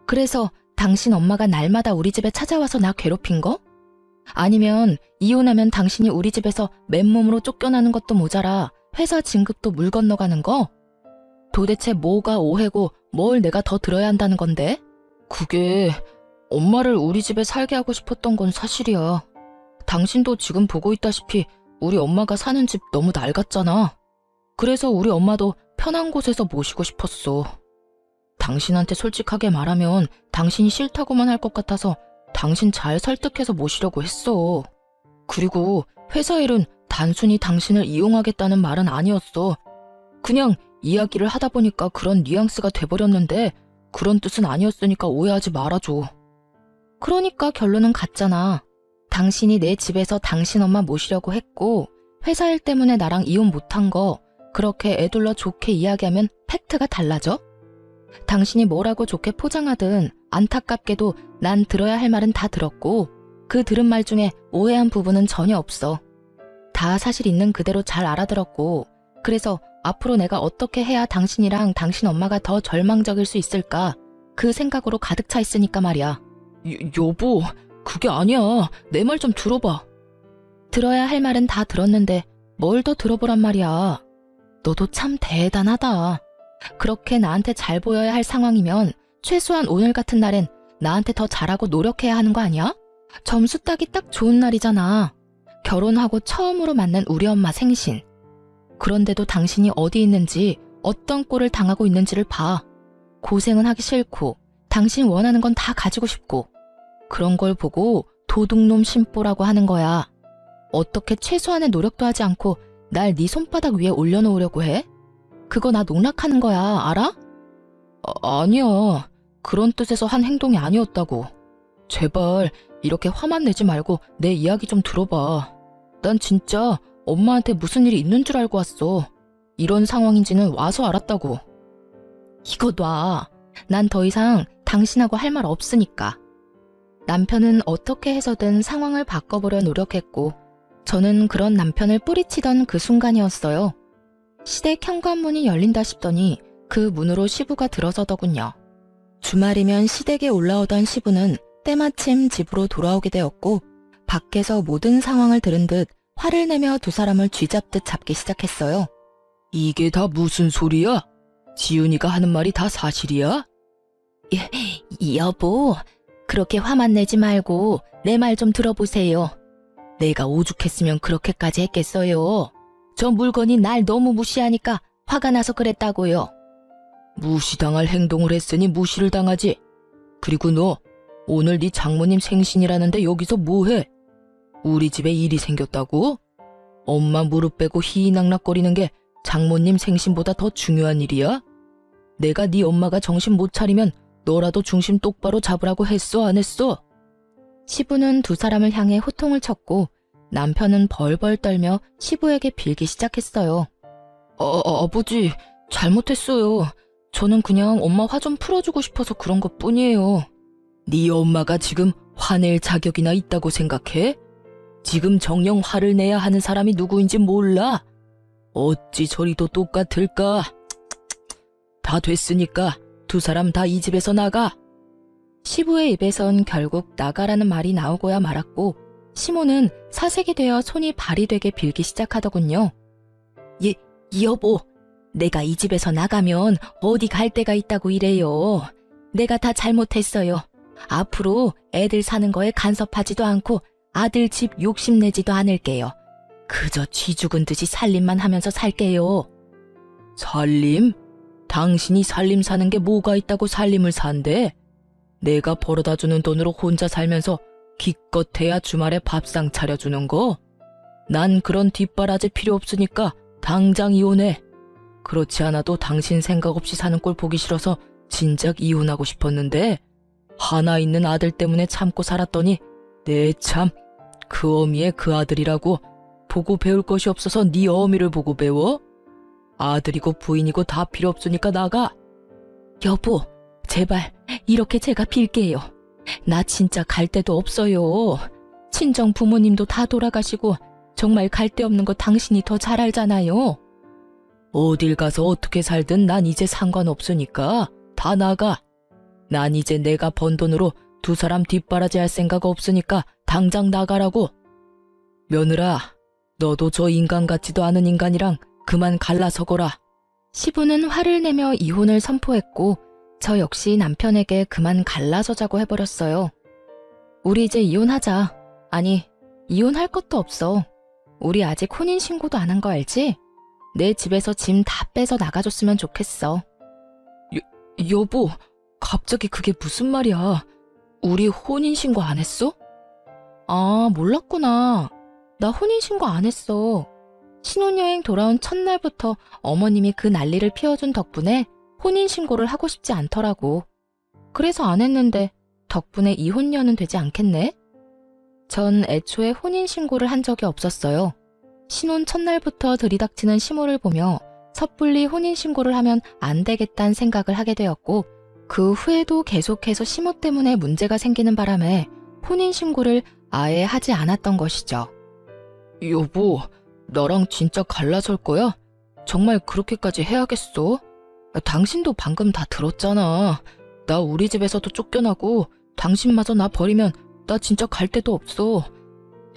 그래서 당신 엄마가 날마다 우리 집에 찾아와서 나 괴롭힌 거? 아니면 이혼하면 당신이 우리 집에서 맨몸으로 쫓겨나는 것도 모자라 회사 진급도 물 건너가는 거? 도대체 뭐가 오해고 뭘 내가 더 들어야 한다는 건데? 그게 엄마를 우리 집에 살게 하고 싶었던 건 사실이야. 당신도 지금 보고 있다시피 우리 엄마가 사는 집 너무 낡았잖아. 그래서 우리 엄마도 편한 곳에서 모시고 싶었어. 당신한테 솔직하게 말하면 당신이 싫다고만 할 것 같아서 당신 잘 설득해서 모시려고 했어. 그리고 회사 일은 단순히 당신을 이용하겠다는 말은 아니었어. 그냥 이야기를 하다 보니까 그런 뉘앙스가 돼버렸는데 그런 뜻은 아니었으니까 오해하지 말아줘. 그러니까 결론은 같잖아. 당신이 내 집에서 당신 엄마 모시려고 했고 회사 일 때문에 나랑 이혼 못한 거 그렇게 애둘러 좋게 이야기하면 팩트가 달라져? 당신이 뭐라고 좋게 포장하든 안타깝게도 난 들어야 할 말은 다 들었고 그 들은 말 중에 오해한 부분은 전혀 없어. 다 사실 있는 그대로 잘 알아들었고 그래서 앞으로 내가 어떻게 해야 당신이랑 당신 엄마가 더 절망적일 수 있을까 그 생각으로 가득 차 있으니까 말이야. 여보, 그게 아니야. 내 말 좀 들어봐. 들어야 할 말은 다 들었는데 뭘 더 들어보란 말이야. 너도 참 대단하다. 그렇게 나한테 잘 보여야 할 상황이면 최소한 오늘 같은 날엔 나한테 더 잘하고 노력해야 하는 거 아니야? 점수 따기 딱 좋은 날이잖아. 결혼하고 처음으로 만난 우리 엄마 생신. 그런데도 당신이 어디 있는지 어떤 꼴을 당하고 있는지를 봐. 고생은 하기 싫고 당신 원하는 건 다 가지고 싶고 그런 걸 보고 도둑놈 심보라고 하는 거야. 어떻게 최소한의 노력도 하지 않고 날 네 손바닥 위에 올려놓으려고 해? 그거 나 농락하는 거야, 알아? 아니야. 그런 뜻에서 한 행동이 아니었다고. 제발 이렇게 화만 내지 말고 내 이야기 좀 들어봐. 난 진짜 엄마한테 무슨 일이 있는 줄 알고 왔어. 이런 상황인지는 와서 알았다고. 이거 놔. 난 더 이상 당신하고 할 말 없으니까. 남편은 어떻게 해서든 상황을 바꿔보려 노력했고 저는 그런 남편을 뿌리치던 그 순간이었어요. 시댁 현관문이 열린다 싶더니 그 문으로 시부가 들어서더군요. 주말이면 시댁에 올라오던 시부는 때마침 집으로 돌아오게 되었고 밖에서 모든 상황을 들은 듯 화를 내며 두 사람을 쥐잡듯 잡기 시작했어요. 이게 다 무슨 소리야? 지은이가 하는 말이 다 사실이야? 여보, 그렇게 화만 내지 말고 내 말 좀 들어보세요. 내가 오죽했으면 그렇게까지 했겠어요. 저 물건이 날 너무 무시하니까 화가 나서 그랬다고요. 무시당할 행동을 했으니 무시를 당하지. 그리고 너 오늘 네 장모님 생신이라는데 여기서 뭐해? 우리 집에 일이 생겼다고? 엄마 무릎 빼고 희희낙낙거리는 게 장모님 생신보다 더 중요한 일이야? 내가 네 엄마가 정신 못 차리면 너라도 중심 똑바로 잡으라고 했어, 안 했어? 시부는 두 사람을 향해 호통을 쳤고 남편은 벌벌 떨며 시부에게 빌기 시작했어요. 아버지, 잘못했어요. 저는 그냥 엄마 화 좀 풀어주고 싶어서 그런 것뿐이에요. 네 엄마가 지금 화낼 자격이나 있다고 생각해? 지금 정녕 화를 내야 하는 사람이 누구인지 몰라? 어찌 저리도 똑같을까? 다 됐으니까 두 사람 다 이 집에서 나가. 시부의 입에선 결국 나가라는 말이 나오고야 말았고 시모는 사색이 되어 손이 발이 되게 빌기 시작하더군요. 여보, 내가 이 집에서 나가면 어디 갈 데가 있다고 이래요. 내가 다 잘못했어요. 앞으로 애들 사는 거에 간섭하지도 않고 아들 집 욕심내지도 않을게요. 그저 쥐 죽은 듯이 살림만 하면서 살게요. 살림? 당신이 살림 사는 게 뭐가 있다고 살림을 산대? 내가 벌어다주는 돈으로 혼자 살면서 기껏해야 주말에 밥상 차려주는 거? 난 그런 뒷바라지 필요 없으니까 당장 이혼해. 그렇지 않아도 당신 생각 없이 사는 꼴 보기 싫어서 진작 이혼하고 싶었는데 하나 있는 아들 때문에 참고 살았더니 내 참, 그 어미의 그 아들이라고 보고 배울 것이 없어서 네 어미를 보고 배워? 아들이고 부인이고 다 필요 없으니까 나가. 여보, 제발 이렇게 제가 빌게요. 나 진짜 갈 데도 없어요. 친정 부모님도 다 돌아가시고 정말 갈 데 없는 거 당신이 더 잘 알잖아요. 어딜 가서 어떻게 살든 난 이제 상관없으니까 다 나가. 난 이제 내가 번 돈으로 두 사람 뒷바라지 할 생각 없으니까 당장 나가라고. 며느라, 너도 저 인간 같지도 않은 인간이랑 그만 갈라서거라. 시부는 화를 내며 이혼을 선포했고 저 역시 남편에게 그만 갈라서자고 해버렸어요. 우리 이제 이혼하자. 아니, 이혼할 것도 없어. 우리 아직 혼인신고도 안 한 거 알지? 내 집에서 짐 다 빼서 나가줬으면 좋겠어. 여보, 갑자기 그게 무슨 말이야? 우리 혼인신고 안 했어? 아, 몰랐구나. 나 혼인신고 안 했어. 신혼여행 돌아온 첫날부터 어머님이 그 난리를 피워준 덕분에 혼인신고를 하고 싶지 않더라고. 그래서 안 했는데 덕분에 이혼녀는 되지 않겠네? 전 애초에 혼인신고를 한 적이 없었어요. 신혼 첫날부터 들이닥치는 시모를 보며 섣불리 혼인신고를 하면 안 되겠다는 생각을 하게 되었고 그 후에도 계속해서 시모 때문에 문제가 생기는 바람에 혼인신고를 아예 하지 않았던 것이죠. 여보, 나랑 진짜 갈라설 거야? 정말 그렇게까지 해야겠어? 당신도 방금 다 들었잖아. 나 우리 집에서도 쫓겨나고 당신마저 나 버리면 나 진짜 갈 데도 없어.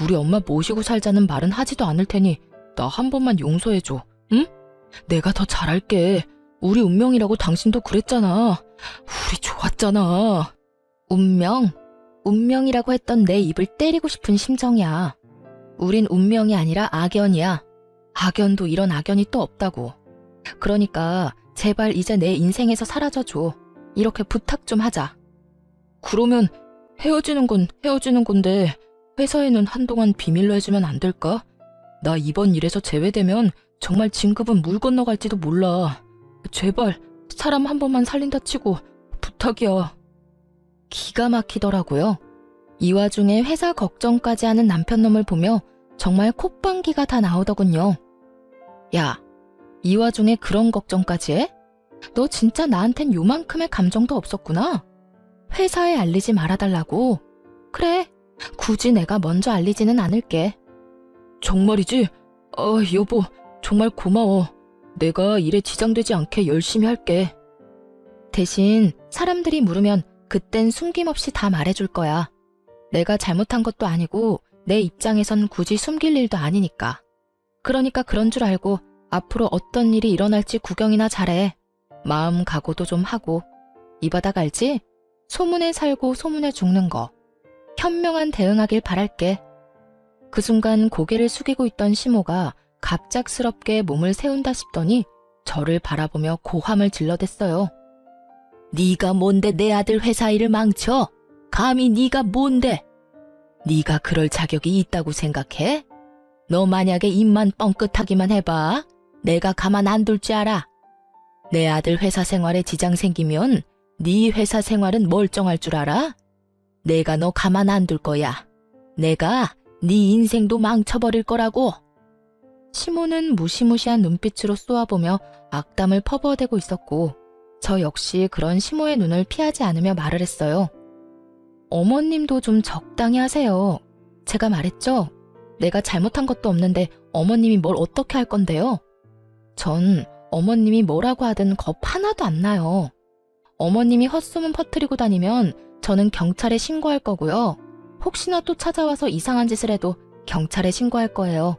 우리 엄마 모시고 살자는 말은 하지도 않을 테니 나 한 번만 용서해줘, 응? 내가 더 잘할게. 우리 운명이라고 당신도 그랬잖아. 우리 좋았잖아. 운명? 운명이라고 했던 내 입을 때리고 싶은 심정이야. 우린 운명이 아니라 악연이야. 악연도 이런 악연이 또 없다고. 그러니까 제발 이제 내 인생에서 사라져줘. 이렇게 부탁 좀 하자. 그러면 헤어지는 건 헤어지는 건데 회사에는 한동안 비밀로 해주면 안 될까? 나 이번 일에서 제외되면 정말 진급은 물 건너갈지도 몰라. 제발 사람 한 번만 살린다 치고 부탁이야. 기가 막히더라고요. 이 와중에 회사 걱정까지 하는 남편놈을 보며 정말 콧방귀가 다 나오더군요. 야, 이 와중에 그런 걱정까지 해? 너 진짜 나한텐 요만큼의 감정도 없었구나. 회사에 알리지 말아달라고. 그래, 굳이 내가 먼저 알리지는 않을게. 정말이지? 여보, 정말 고마워. 내가 일에 지장되지 않게 열심히 할게. 대신 사람들이 물으면 그땐 숨김없이 다 말해줄 거야. 내가 잘못한 것도 아니고 내 입장에선 굳이 숨길 일도 아니니까. 그러니까 그런 줄 알고 앞으로 어떤 일이 일어날지 구경이나 잘해. 마음 각오도 좀 하고. 이 바닥 알지? 소문에 살고 소문에 죽는 거. 현명한 대응하길 바랄게. 그 순간 고개를 숙이고 있던 시모가 갑작스럽게 몸을 세운다 싶더니 저를 바라보며 고함을 질러댔어요. 네가 뭔데 내 아들 회사 일을 망쳐? 감히 네가 뭔데? 네가 그럴 자격이 있다고 생각해? 너 만약에 입만 뻥끗하기만 해봐. 내가 가만 안 둘 줄 알아. 내 아들 회사 생활에 지장 생기면 네 회사 생활은 멀쩡할 줄 알아? 내가 너 가만 안 둘 거야. 내가 네 인생도 망쳐버릴 거라고. 시모는 무시무시한 눈빛으로 쏘아보며 악담을 퍼부어대고 있었고 저 역시 그런 시모의 눈을 피하지 않으며 말을 했어요. 어머님도 좀 적당히 하세요. 제가 말했죠? 내가 잘못한 것도 없는데 어머님이 뭘 어떻게 할 건데요? 전 어머님이 뭐라고 하든 겁 하나도 안 나요. 어머님이 헛소문 퍼뜨리고 다니면 저는 경찰에 신고할 거고요. 혹시나 또 찾아와서 이상한 짓을 해도 경찰에 신고할 거예요.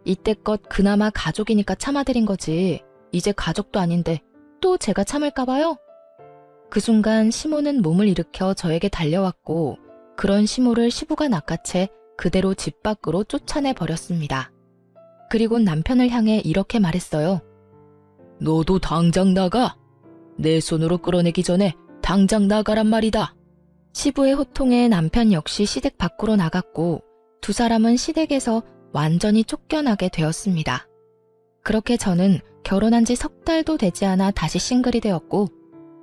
이때껏 그나마 가족이니까 참아드린 거지. 이제 가족도 아닌데 또 제가 참을까 봐요? 그 순간 시모는 몸을 일으켜 저에게 달려왔고 그런 시모를 시부가 낚아채 그대로 집 밖으로 쫓아내 버렸습니다. 그리고 남편을 향해 이렇게 말했어요. 너도 당장 나가. 내 손으로 끌어내기 전에 당장 나가란 말이다. 시부의 호통에 남편 역시 시댁 밖으로 나갔고 두 사람은 시댁에서 완전히 쫓겨나게 되었습니다. 그렇게 저는 결혼한 지 석 달도 되지 않아 다시 싱글이 되었고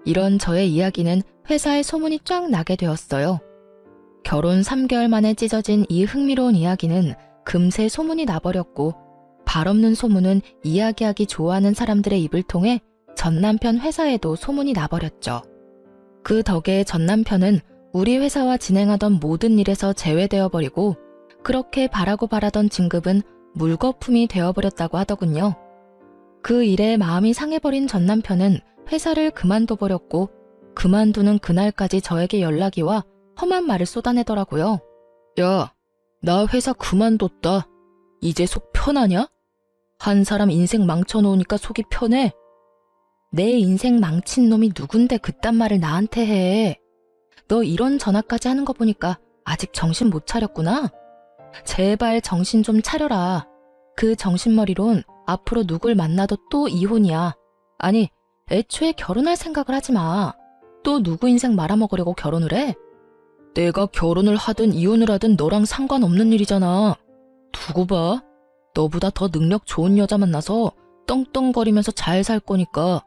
이런 저의 이야기는 회사에 소문이 쫙 나게 되었어요. 결혼 3개월 만에 찢어진 이 흥미로운 이야기는 금세 소문이 나버렸고 발 없는 소문은 이야기하기 좋아하는 사람들의 입을 통해 전 남편 회사에도 소문이 나버렸죠. 그 덕에 전 남편은 우리 회사와 진행하던 모든 일에서 제외되어 버리고 그렇게 바라고 바라던 진급은 물거품이 되어버렸다고 하더군요. 그 일에 마음이 상해버린 전 남편은 회사를 그만둬버렸고 그만두는 그날까지 저에게 연락이 와 험한 말을 쏟아내더라고요. 야, 나 회사 그만뒀다. 이제 속 편하냐? 한 사람 인생 망쳐놓으니까 속이 편해. 내 인생 망친 놈이 누군데 그딴 말을 나한테 해. 너 이런 전화까지 하는 거 보니까 아직 정신 못 차렸구나. 제발 정신 좀 차려라. 그 정신머리론 앞으로 누굴 만나도 또 이혼이야. 아니, 애초에 결혼할 생각을 하지 마. 또 누구 인생 말아먹으려고 결혼을 해? 내가 결혼을 하든 이혼을 하든 너랑 상관없는 일이잖아. 두고 봐. 너보다 더 능력 좋은 여자 만나서 떵떵거리면서 잘 살 거니까.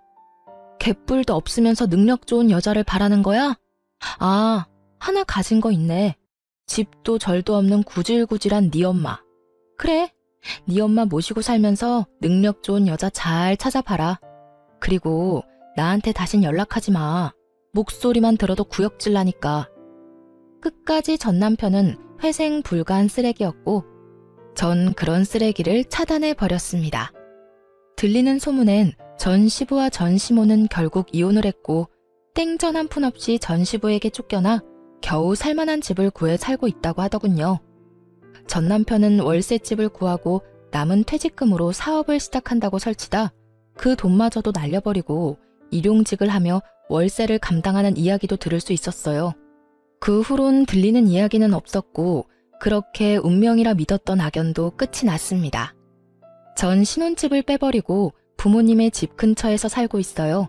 개뿔도 없으면서 능력 좋은 여자를 바라는 거야? 아, 하나 가진 거 있네. 집도 절도 없는 구질구질한 네 엄마. 그래, 네 엄마 모시고 살면서 능력 좋은 여자 잘 찾아봐라. 그리고 나한테 다신 연락하지 마. 목소리만 들어도 구역질 나니까. 끝까지 전 남편은 회생 불가한 쓰레기였고 전 그런 쓰레기를 차단해 버렸습니다. 들리는 소문엔 전 시부와 전 시모는 결국 이혼을 했고 땡전 한 푼 없이 전 시부에게 쫓겨나 겨우 살만한 집을 구해 살고 있다고 하더군요. 전 남편은 월세집을 구하고 남은 퇴직금으로 사업을 시작한다고 설치다 그 돈마저도 날려버리고 일용직을 하며 월세를 감당하는 이야기도 들을 수 있었어요. 그 후론 들리는 이야기는 없었고 그렇게 운명이라 믿었던 악연도 끝이 났습니다. 전 신혼집을 빼버리고 부모님의 집 근처에서 살고 있어요.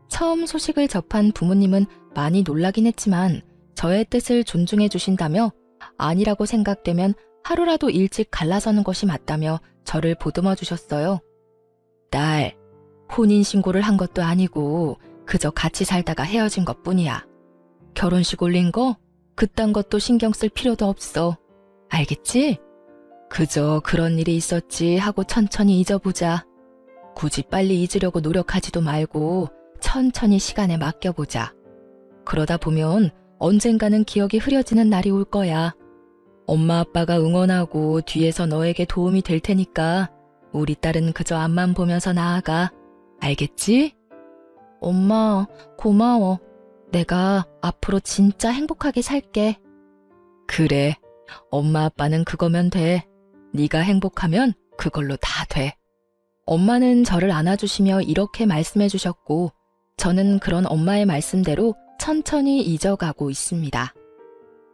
처음 소식을 접한 부모님은 많이 놀라긴 했지만 저의 뜻을 존중해 주신다며 아니라고 생각되면 하루라도 일찍 갈라서는 것이 맞다며 저를 보듬어 주셨어요. 딸, 혼인신고를 한 것도 아니고 그저 같이 살다가 헤어진 것뿐이야. 결혼식 올린 거? 그딴 것도 신경 쓸 필요도 없어. 알겠지? 그저 그런 일이 있었지 하고 천천히 잊어보자. 굳이 빨리 잊으려고 노력하지도 말고 천천히 시간에 맡겨보자. 그러다 보면 언젠가는 기억이 흐려지는 날이 올 거야. 엄마 아빠가 응원하고 뒤에서 너에게 도움이 될 테니까 우리 딸은 그저 앞만 보면서 나아가. 알겠지? 엄마, 고마워. 내가 앞으로 진짜 행복하게 살게. 그래, 엄마 아빠는 그거면 돼. 네가 행복하면 그걸로 다 돼. 엄마는 저를 안아주시며 이렇게 말씀해 주셨고 저는 그런 엄마의 말씀대로 천천히 잊어가고 있습니다.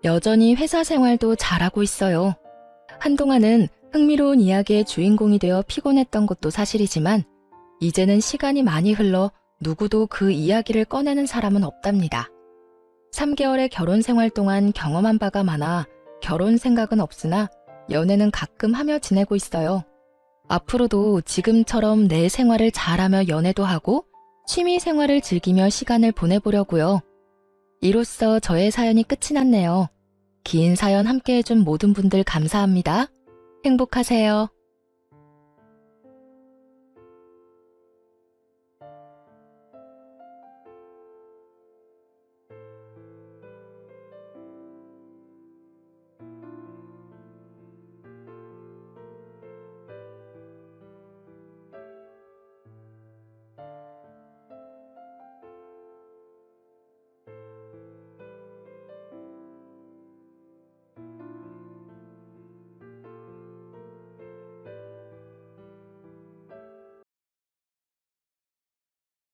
여전히 회사 생활도 잘하고 있어요. 한동안은 흥미로운 이야기의 주인공이 되어 피곤했던 것도 사실이지만 이제는 시간이 많이 흘러 누구도 그 이야기를 꺼내는 사람은 없답니다. 3개월의 결혼 생활 동안 경험한 바가 많아 결혼 생각은 없으나 연애는 가끔 하며 지내고 있어요. 앞으로도 지금처럼 내 생활을 잘하며 연애도 하고 취미 생활을 즐기며 시간을 보내보려고요. 이로써 저의 사연이 끝이 났네요. 긴 사연 함께 해준 모든 분들 감사합니다. 행복하세요.